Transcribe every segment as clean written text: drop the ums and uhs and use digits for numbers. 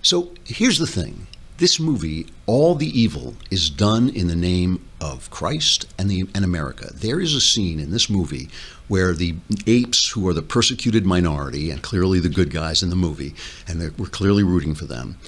So here's the thing. This movie, all the evil is done in the name of Christ and America. There is a scene in this movie where the apes, who are the persecuted minority and clearly the good guys in the movie, and we're clearly rooting for them,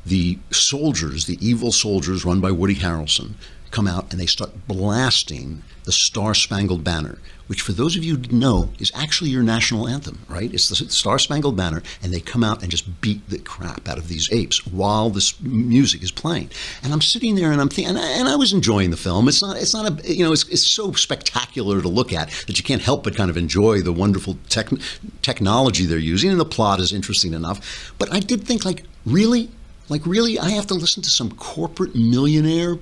the soldiers, the evil soldiers run by Woody Harrelson, come out and they start blasting the Star-Spangled Banner, which for those of you who didn't know is actually your national anthem, right? It's the Star-Spangled Banner, and they come out and just beat the crap out of these apes while this music is playing. And I'm sitting there and I'm thinking, and I was enjoying the film. It's not a, you know, it's so spectacular to look at that you can't help but kind of enjoy the wonderful technology they're using, and the plot is interesting enough. But I did think, really, I have to listen to some corporate millionaire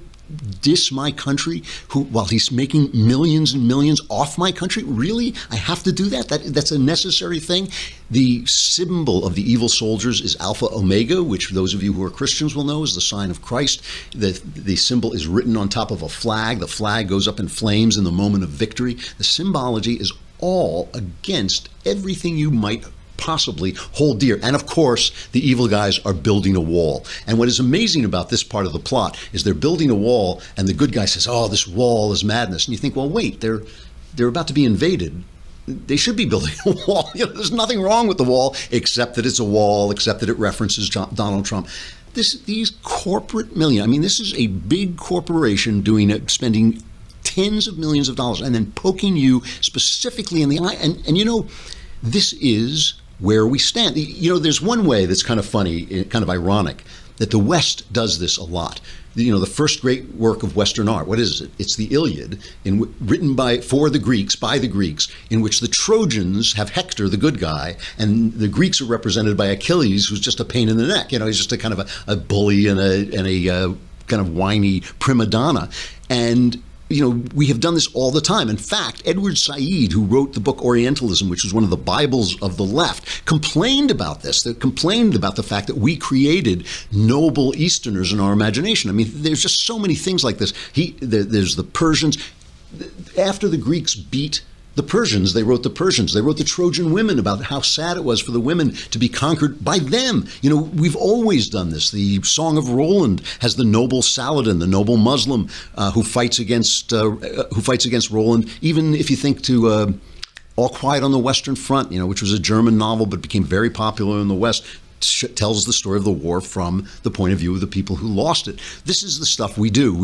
diss my country while he's making millions and millions off my country? Really? I have to do that? That's a necessary thing? The symbol of the evil soldiers is Alpha Omega, which those of you who are Christians will know is the sign of Christ. The symbol is written on top of a flag. The flag goes up in flames in the moment of victory. The symbology is all against everything you might possibly hold dear. And of course, the evil guys are building a wall. And what is amazing about this part of the plot is they're building a wall, and the good guy says, oh, this wall is madness. And you think, well, wait, they're about to be invaded. They should be building a wall. You know, there's nothing wrong with the wall, except that it's a wall, except that it references Donald Trump. These corporate million, I mean, this is a big corporation doing it, spending tens of millions of dollars, and then poking you specifically in the eye. And you know, this is where we stand. You know, there's one way that's kind of funny, kind of ironic, that the West does this a lot. You know, the first great work of Western art, what is it? It's the Iliad, written by the Greeks, in which the Trojans have Hector, the good guy, and the Greeks are represented by Achilles, who's just a pain in the neck. You know, he's just a kind of a bully and a kind of whiny prima donna. And you know, we have done this all the time. In fact, Edward Said, who wrote the book Orientalism, which was one of the Bibles of the left, complained about this. They complained about the fact that we created noble Easterners in our imagination. I mean, there's just so many things like this. There's the Persians. After the Greeks beat the Persians, they wrote the Persians. They wrote the Trojan women about how sad it was for the women to be conquered by them. You know, we've always done this. The Song of Roland has the noble Saladin, the noble Muslim who fights against Roland. Even if you think to All Quiet on the Western Front, you know, which was a German novel but became very popular in the West, tells the story of the war from the point of view of the people who lost it. This is the stuff we do.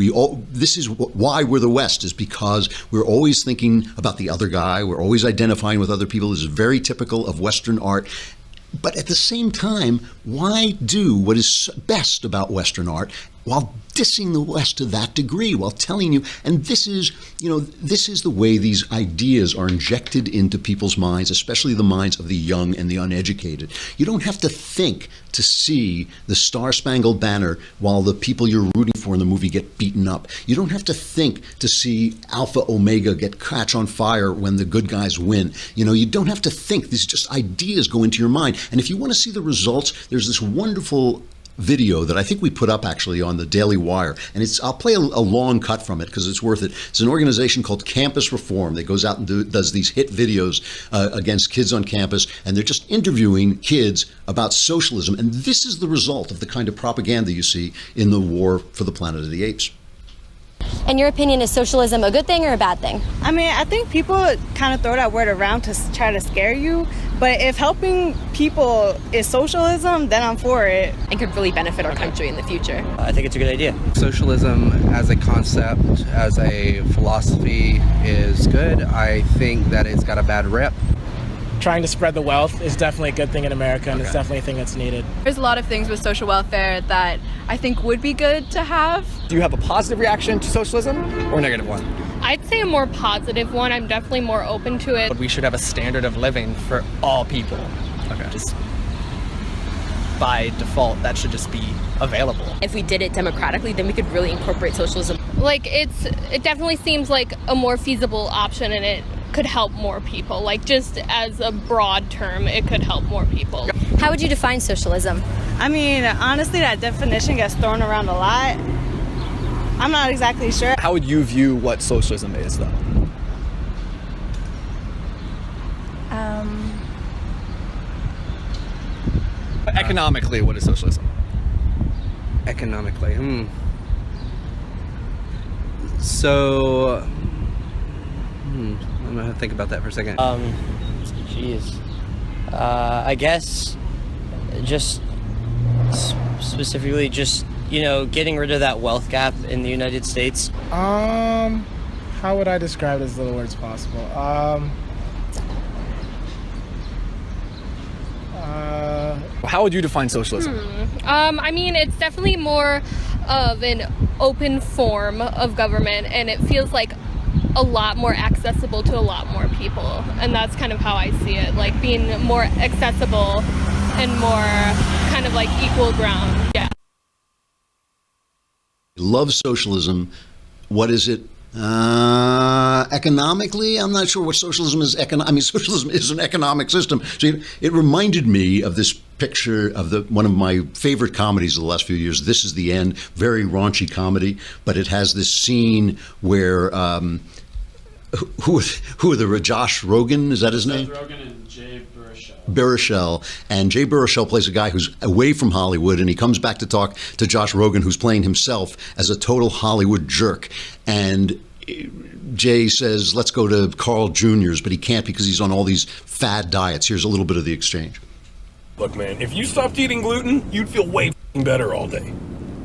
This is why we're the West, is because we're always thinking about the other guy. We're always identifying with other people. This is very typical of Western art. But at the same time, why do what is best about Western art while dissing the West to that degree, while telling you, and this is, you know, this is the way these ideas are injected into people's minds, especially the minds of the young and the uneducated. You don't have to think to see the Star-Spangled Banner while the people you're rooting for in the movie get beaten up. You don't have to think to see Alpha Omega catch on fire when the good guys win. You know, you don't have to think. These just ideas go into your mind. And if you want to see the results, there's this wonderful video that I think we put up actually on the Daily Wire, and I'll play a long cut from it because it's worth it. It's an organization called Campus Reform that goes out and does these hit videos against kids on campus, and they're just interviewing kids about socialism, and this is the result of the kind of propaganda you see in the war for the Planet of the Apes. In your opinion, is socialism a good thing or a bad thing? I mean, I think people kind of throw that word around to try to scare you, but if helping people is socialism, then I'm for it. It could really benefit our country in the future. I think it's a good idea. Socialism as a concept, as a philosophy is good. I think that it's got a bad rep. Trying to spread the wealth is definitely a good thing in America, and it's definitely a thing that's needed. There's a lot of things with social welfare that I think would be good to have. Do you have a positive reaction to socialism or a negative one? I'd say a more positive one. I'm definitely more open to it. But we should have a standard of living for all people. Okay. Just by default, that should just be available. If we did it democratically, then we could really incorporate socialism. Like, it definitely seems like a more feasible option, and it could help more people. Like, just as a broad term, it could help more people. How would you define socialism? I mean, honestly, that definition gets thrown around a lot. I'm not exactly sure. How would you view what socialism is, though? Economically, what is socialism? Economically, So, I'm gonna think about that for a second. Jeez. I guess just specifically just, getting rid of that wealth gap in the United States. How would I describe it as little words possible? How would you define socialism? I mean, it's definitely more of an open form of government, and it feels like a lot more accessible to a lot more people. And that's kind of how I see it, like being more accessible and more kind of like equal ground. Yeah. Love socialism. What is it? Economically, I'm not sure what socialism is. Socialism is an economic system. So it reminded me of this picture of one of my favorite comedies of the last few years. This Is the End. Very raunchy comedy, but it has this scene where who are the Josh Rogan? Is that his name? Seth Rogen and Jay Baruchel, and Jay Baruchel plays a guy who's away from Hollywood, and he comes back to talk to Josh Rogan, who's playing himself as a total Hollywood jerk. And Jay says, let's go to Carl Jr.'s, but he can't because he's on all these fad diets. Here's a little bit of the exchange. Look, man, if you stopped eating gluten, you'd feel way better all day.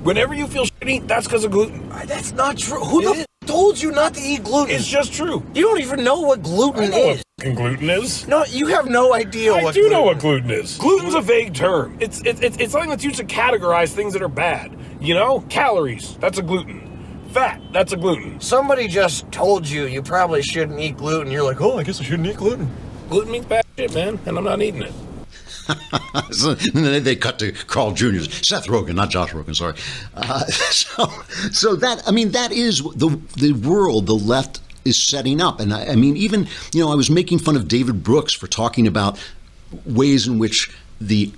Whenever you feel shitty, that's because of gluten. That's not true. Who the told you not to eat gluten? It's just true. You don't even know what gluten is. What gluten is? No, you have no idea I what do know what gluten is. Gluten's a vague term. It's something that's used to categorize things that are bad. Calories, that's a gluten. Fat, that's a gluten. Somebody just told you probably shouldn't eat gluten. You're like, oh, I guess I shouldn't eat gluten. Gluten means bad shit, man, and I'm not eating it. So, and then they cut to Carl Jr.'s, Seth Rogen, not Josh Rogan, sorry. So that is the world the left is setting up. And I mean, even, I was making fun of David Brooks for talking about ways in which the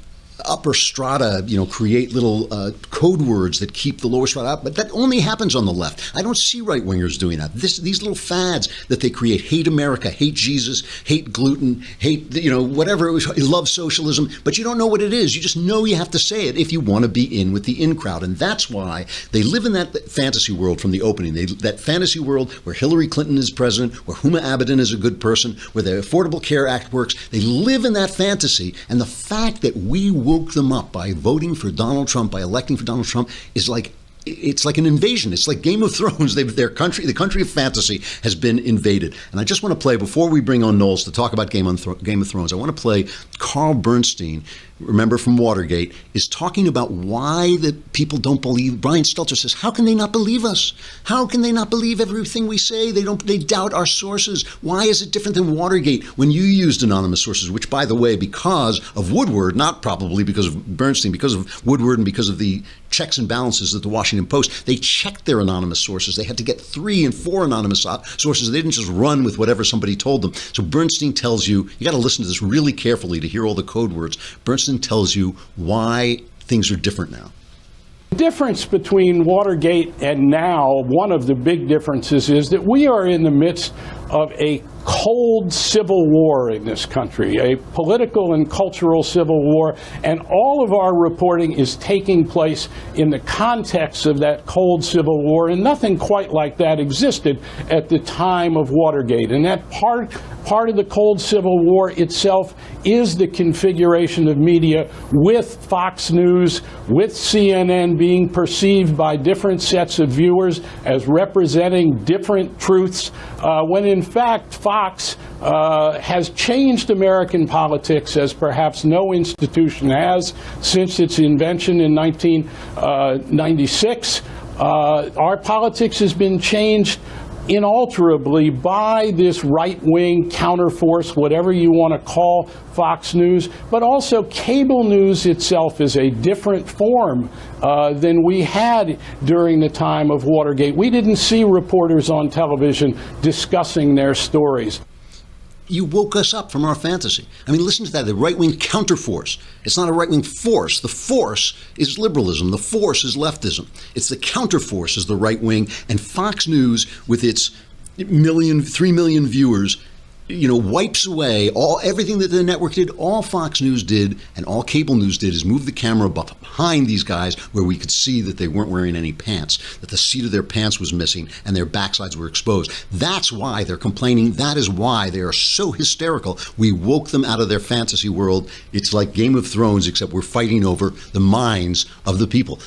upper strata, create little code words that keep the lower strata out. But that only happens on the left. I don't see right-wingers doing that. These little fads that they create, hate America, hate Jesus, hate gluten, hate, whatever, love socialism, but you don't know what it is. You just know you have to say it if you want to be in with the in crowd. And that's why they live in that fantasy world from the opening. That fantasy world where Hillary Clinton is president, where Huma Abedin is a good person, where the Affordable Care Act works. They live in that fantasy. And the fact that we woke them up by voting for Donald Trump, by electing for Donald Trump, is like, it's like an invasion. It's like Game of Thrones. The country of fantasy has been invaded. And I just want to play, before we bring on Knowles to talk about Game of Thrones, I want to play Carl Bernstein, remember from Watergate, is talking about why the people don't believe. Brian Stelter says, how can they not believe us? How can they not believe everything we say? They doubt our sources. Why is it different than Watergate when you used anonymous sources, which, by the way, because of Woodward, not probably because of Bernstein, because of Woodward and because of the checks and balances at the Washington Post, they checked their anonymous sources. They had to get 3 and 4 anonymous sources. They didn't just run with whatever somebody told them. So Bernstein tells you got to listen to this really carefully to hear all the code words. Bernstein tells you why things are different now. The difference between Watergate and now, one of the big differences is that we are in the midst of a cold civil war in this country, a political and cultural civil war, and all of our reporting is taking place in the context of that cold civil war, and nothing quite like that existed at the time of Watergate. And that part of the cold civil war itself is the configuration of media, with Fox News, with CNN being perceived by different sets of viewers as representing different truths, when in fact Fox has changed American politics as perhaps no institution has since its invention in 1996. Our politics has been changed inalterably by this right-wing counterforce, whatever you want to call Fox News, but also cable news itself is a different form than we had during the time of Watergate. We didn't see reporters on television discussing their stories. You woke us up from our fantasy. I mean, listen to that, the right-wing counterforce. It's not a right-wing force. The force is liberalism. The force is leftism. It's the counterforce is the right wing. And Fox News, with its 3 million viewers, wipes away everything that the network did. All Fox News did and all cable news did is move the camera behind these guys where we could see that they weren't wearing any pants, that the seat of their pants was missing and their backsides were exposed. That's why they're complaining. That is why they are so hysterical. We woke them out of their fantasy world. It's like Game of Thrones, except we're fighting over the minds of the people.